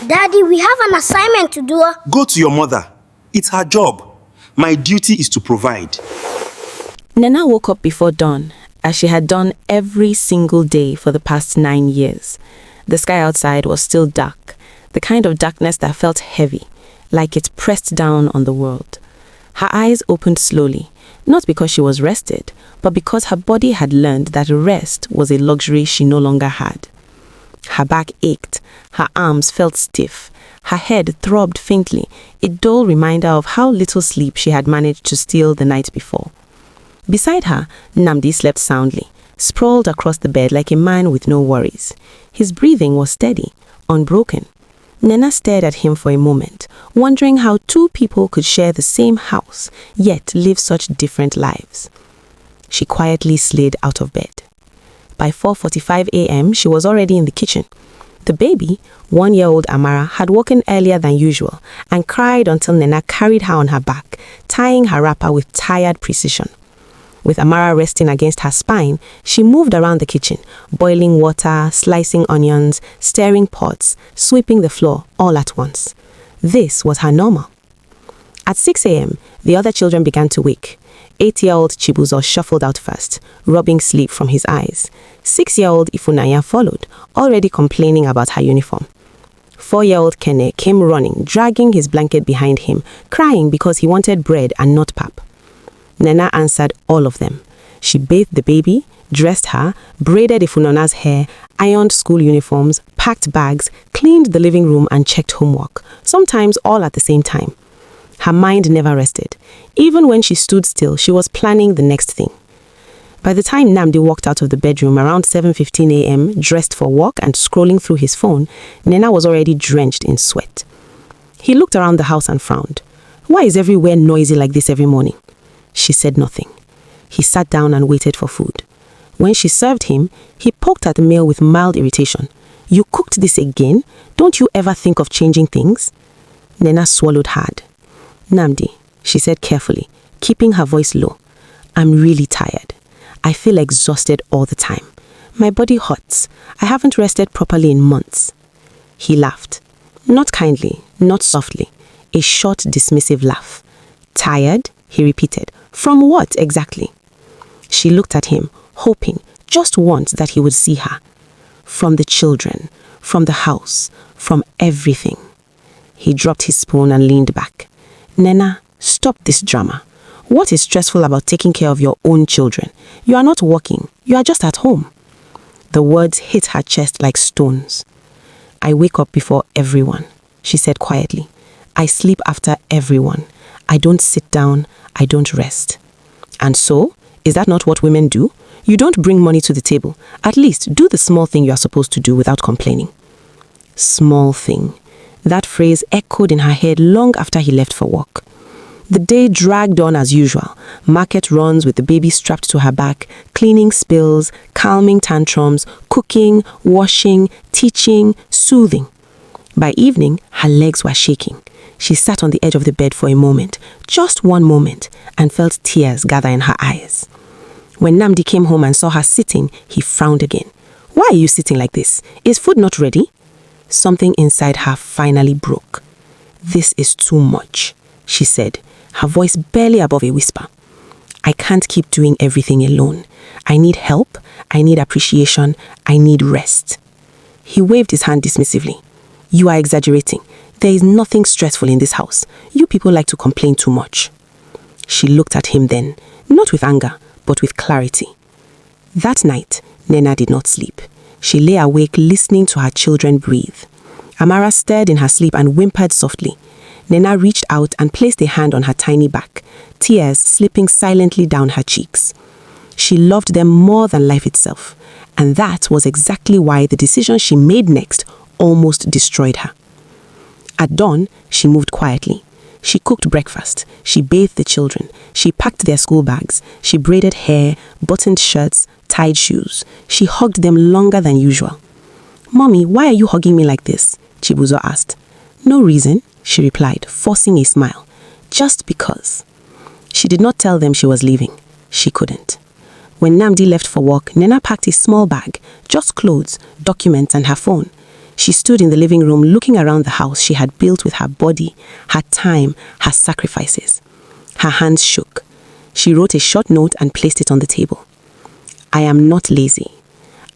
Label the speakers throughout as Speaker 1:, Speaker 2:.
Speaker 1: Daddy, we have an assignment to do.
Speaker 2: Go to your mother. It's her job. My duty is to provide.
Speaker 3: Nenna woke up before dawn, as she had done every single day for the past 9 years. The sky outside was still dark, the kind of darkness that felt heavy, like it pressed down on the world. Her eyes opened slowly, not because she was rested, but because her body had learned that rest was a luxury she no longer had. Her back ached, her arms felt stiff, her head throbbed faintly, a dull reminder of how little sleep she had managed to steal the night before. Beside her, NNAMDI slept soundly, sprawled across the bed like a man with no worries. His breathing was steady, unbroken. Nenna stared at him for a moment, wondering how two people could share the same house, yet live such different lives. She quietly slid out of bed. By 4:45 a.m., she was already in the kitchen. The baby, 1-year-old Amara, had woken earlier than usual and cried until Nenna carried her on her back, tying her wrapper with tired precision. With Amara resting against her spine, she moved around the kitchen, boiling water, slicing onions, stirring pots, sweeping the floor all at once. This was her normal. At 6 a.m., the other children began to wake. 8-year-old Chibuzo shuffled out first, rubbing sleep from his eyes. 6-year-old Ifunanya followed, already complaining about her uniform. 4-year-old Kene came running, dragging his blanket behind him, crying because he wanted bread and not pap. Nenna answered all of them. She bathed the baby, dressed her, braided Ifunana's hair, ironed school uniforms, packed bags, cleaned the living room and checked homework, sometimes all at the same time. Her mind never rested. Even when she stood still, she was planning the next thing. By the time NNAMDI walked out of the bedroom around 7:15 a.m., dressed for work and scrolling through his phone, Nenna was already drenched in sweat. He looked around the house and frowned. Why is everywhere noisy like this every morning? She said nothing. He sat down and waited for food. When she served him, he poked at the meal with mild irritation. You cooked this again? Don't you ever think of changing things? Nenna swallowed hard. NNAMDI, she said carefully, keeping her voice low. I'm really tired. I feel exhausted all the time. My body hurts. I haven't rested properly in months. He laughed. Not kindly, not softly. A short, dismissive laugh. Tired? He repeated. From what exactly? She looked at him, hoping, just once, that he would see her. From the children, from the house, from everything. He dropped his spoon and leaned back. Nenna, stop this drama. What is stressful about taking care of your own children? You are not working. You are just at home. The words hit her chest like stones. I wake up before everyone, she said quietly. I sleep after everyone. I don't sit down. I don't rest. And so, is that not what women do? You don't bring money to the table. At least do the small thing you are supposed to do without complaining. Small thing. That phrase echoed in her head long after he left for work. The day dragged on as usual. Market runs with the baby strapped to her back, cleaning spills, calming tantrums, cooking, washing, teaching, soothing. By evening, her legs were shaking. She sat on the edge of the bed for a moment, just one moment, and felt tears gather in her eyes. When NNAMDI came home and saw her sitting, he frowned again. Why are you sitting like this? Is food not ready? Something inside her finally broke. This is too much, she said, her voice barely above a whisper. I can't keep doing everything alone. I need help, I need appreciation, I need rest. He waved his hand dismissively. You are exaggerating. There is nothing stressful in this house. You people like to complain too much. She looked at him then, not with anger, but with clarity. That night, Nenna did not sleep. She lay awake listening to her children breathe. Amara stirred in her sleep and whimpered softly. Nenna reached out and placed a hand on her tiny back, tears slipping silently down her cheeks. She loved them more than life itself, and that was exactly why the decision she made next almost destroyed her. At dawn, she moved quietly. She cooked breakfast. She bathed the children. She packed their school bags. She braided hair, buttoned shirts, tied shoes. She hugged them longer than usual. Mommy, why are you hugging me like this? Chibuzo asked. No reason, she replied, forcing a smile. Just because. She did not tell them she was leaving. She couldn't. When NNAMDI left for work, Nenna packed a small bag, just clothes, documents and her phone. She stood in the living room looking around the house she had built with her body, her time, her sacrifices. Her hands shook. She wrote a short note and placed it on the table. I am not lazy.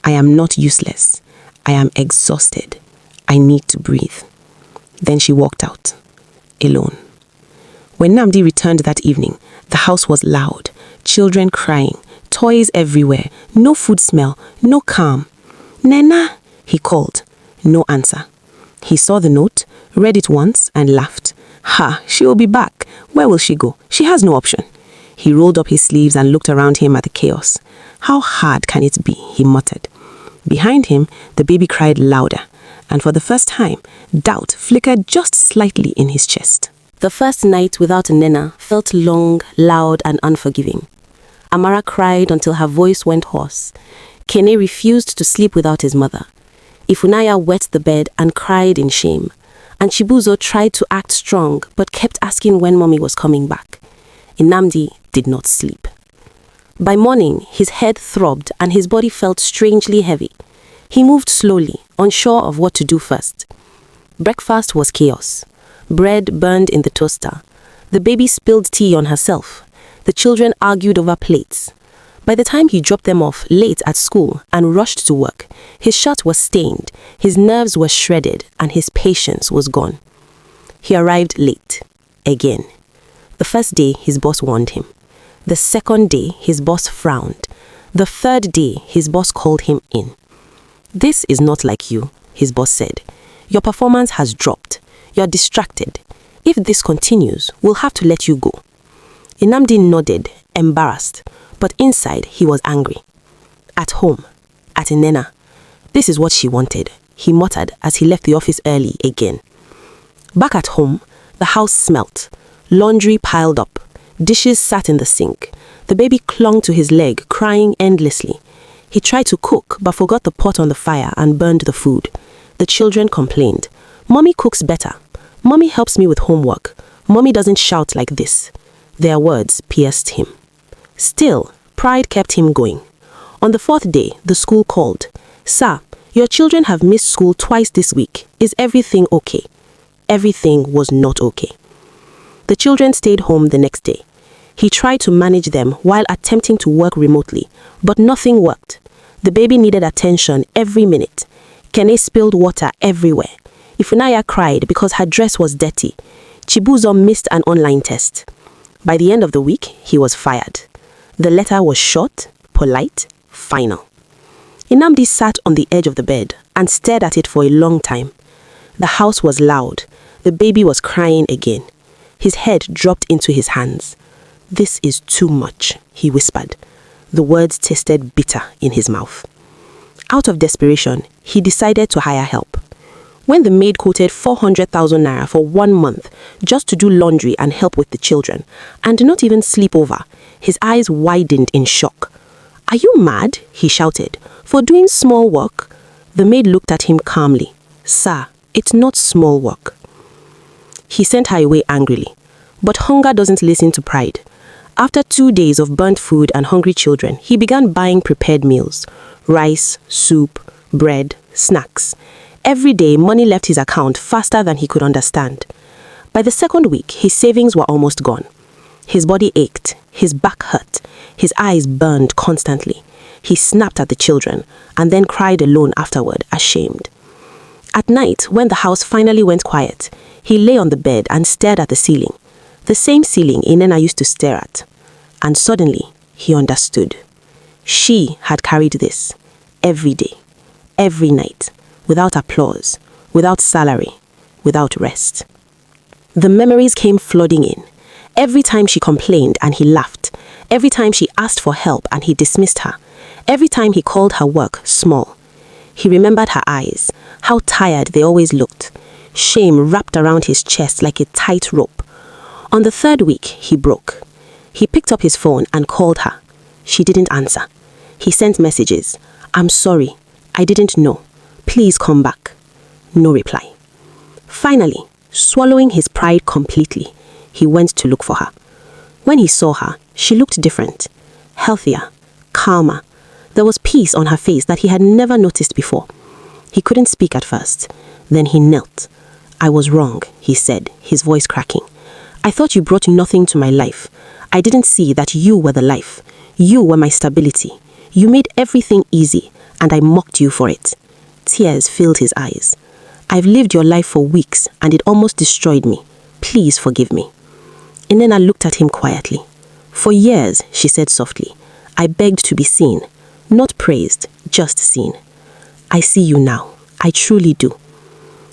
Speaker 3: I am not useless. I am exhausted. I need to breathe. Then she walked out, alone. When Nnamdi returned that evening, the house was loud, children crying, toys everywhere, no food smell, no calm. Nena, he called. No answer. He saw the note, read it once, and laughed. Ha, she will be back. Where will she go? She has no option. He rolled up his sleeves and looked around him at the chaos. How hard can it be? He muttered. Behind him, the baby cried louder, and for the first time, doubt flickered just slightly in his chest. The first night without Nnenna felt long, loud, and unforgiving. Amara cried until her voice went hoarse. Kene refused to sleep without his mother. Ifunanya wet the bed and cried in shame. And Chibuzo tried to act strong but kept asking when mommy was coming back. Nnamdi did not sleep. By morning, his head throbbed and his body felt strangely heavy. He moved slowly, unsure of what to do first. Breakfast was chaos. Bread burned in the toaster. The baby spilled tea on herself. The children argued over plates. By the time he dropped them off late at school and rushed to work, his shirt was stained, his nerves were shredded, and his patience was gone. He arrived late. Again. The first day, his boss warned him. The second day, his boss frowned. The third day, his boss called him in. This is not like you, his boss said. Your performance has dropped. You're distracted. If this continues, we'll have to let you go. Nnamdi nodded, embarrassed, but inside he was angry. At home, at Nnenna. This is what she wanted, he muttered as he left the office early again. Back at home, the house smelt. Laundry piled up. Dishes sat in the sink. The baby clung to his leg, crying endlessly. He tried to cook, but forgot the pot on the fire and burned the food. The children complained. Mommy cooks better. Mommy helps me with homework. Mommy doesn't shout like this. Their words pierced him. Still, pride kept him going. On the fourth day, the school called. Sir, your children have missed school twice this week. Is everything okay? Everything was not okay. The children stayed home the next day. He tried to manage them while attempting to work remotely, but nothing worked. The baby needed attention every minute. Kene spilled water everywhere. Ifunanya cried because her dress was dirty. Chibuzo missed an online test. By the end of the week, he was fired. The letter was short, polite, final. Nnamdi sat on the edge of the bed and stared at it for a long time. The house was loud. The baby was crying again. His head dropped into his hands. This is too much, he whispered. The words tasted bitter in his mouth. Out of desperation, he decided to hire help. When the maid quoted 400,000 naira for 1 month just to do laundry and help with the children, and not even sleep over, his eyes widened in shock. Are you mad? He shouted. For doing small work? The maid looked at him calmly. Sir, it's not small work. He sent her away angrily. But hunger doesn't listen to pride. After 2 days of burnt food and hungry children, he began buying prepared meals. Rice, soup, bread, snacks. Every day, money left his account faster than he could understand. By the second week, his savings were almost gone. His body ached, his back hurt, his eyes burned constantly. He snapped at the children and then cried alone afterward, ashamed. At night, when the house finally went quiet, he lay on the bed and stared at the ceiling. The same ceiling Nnenna used to stare at. And suddenly, he understood. She had carried this every day, every night, without applause, without salary, without rest. The memories came flooding in. Every time she complained and he laughed. Every time she asked for help and he dismissed her. Every time he called her work small. He remembered her eyes, how tired they always looked. Shame wrapped around his chest like a tight rope. On the third week, he broke. He picked up his phone and called her. She didn't answer. He sent messages. I'm sorry. I didn't know. Please come back. No reply. Finally, swallowing his pride completely, he went to look for her. When he saw her, she looked different, healthier, calmer. There was peace on her face that he had never noticed before.
Speaker 4: He couldn't speak at first. Then he knelt. "I was wrong," he said, his voice cracking. "I thought you brought nothing to my life. I didn't see that you were the life. You were my stability. You made everything easy, and I mocked you for it." Tears filled his eyes. "I've lived your life for weeks, and it almost destroyed me. Please forgive me." NNENNA looked at him quietly. "For years," she said softly, "I begged to be seen. Not praised, just seen. I see you now. I truly do."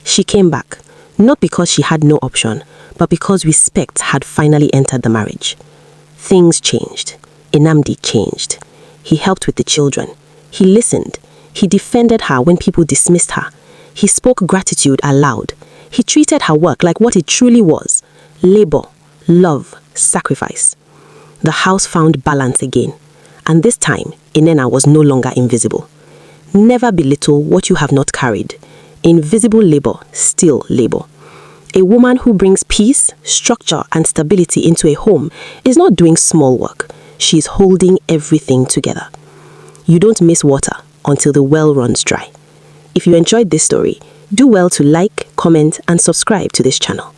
Speaker 4: She came back, not because she had no option, but because respect had finally entered the marriage. Things changed. NNAMDI changed. He helped with the children. He listened. He defended her when people dismissed her. He spoke gratitude aloud. He treated her work like what it truly was: labor, love, sacrifice. The house found balance again. And this time, NNNA was no longer invisible. Never belittle what you have not carried. Invisible labor, still labor. A woman who brings peace, structure, and stability into a home is not doing small work. She is holding everything together. You don't miss water until the well runs dry. If you enjoyed this story, do well to like, comment, and subscribe to this channel.